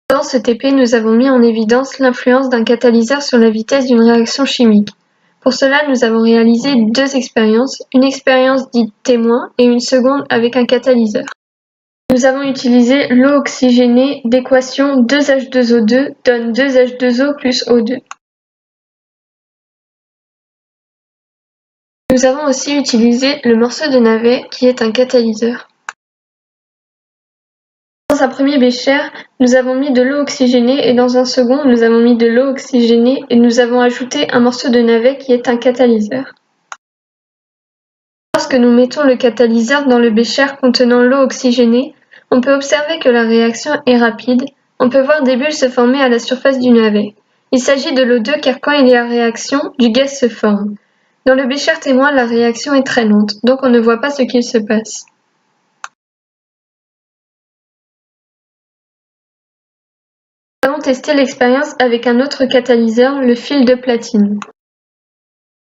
Dans ce TP, nous avons mis en évidence l'influence d'un catalyseur sur la vitesse d'une réaction chimique. Pour cela, nous avons réalisé 2 expériences, une expérience dite témoin et une seconde avec un catalyseur. Nous avons utilisé l'eau oxygénée d'équation 2H2O2 donne 2H2O plus O2. Nous avons aussi utilisé le morceau de navet qui est un catalyseur. Dans un premier bécher, nous avons mis de l'eau oxygénée et dans un second, nous avons mis de l'eau oxygénée et nous avons ajouté un morceau de navet qui est un catalyseur. Lorsque nous mettons le catalyseur dans le bécher contenant l'eau oxygénée, on peut observer que la réaction est rapide. On peut voir des bulles se former à la surface du navet. Il s'agit de l'O2 car quand il y a réaction, du gaz se forme. Dans le bécher témoin, la réaction est très lente, donc on ne voit pas ce qu'il se passe. Nous avons testé l'expérience avec un autre catalyseur, le fil de platine.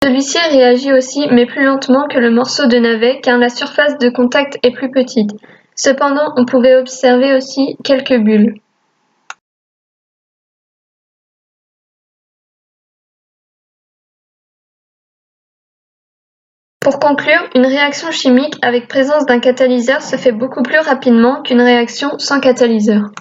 Celui-ci réagit aussi, mais plus lentement que le morceau de navet car la surface de contact est plus petite. Cependant, on pouvait observer aussi quelques bulles. Pour conclure, une réaction chimique avec présence d'un catalyseur se fait beaucoup plus rapidement qu'une réaction sans catalyseur.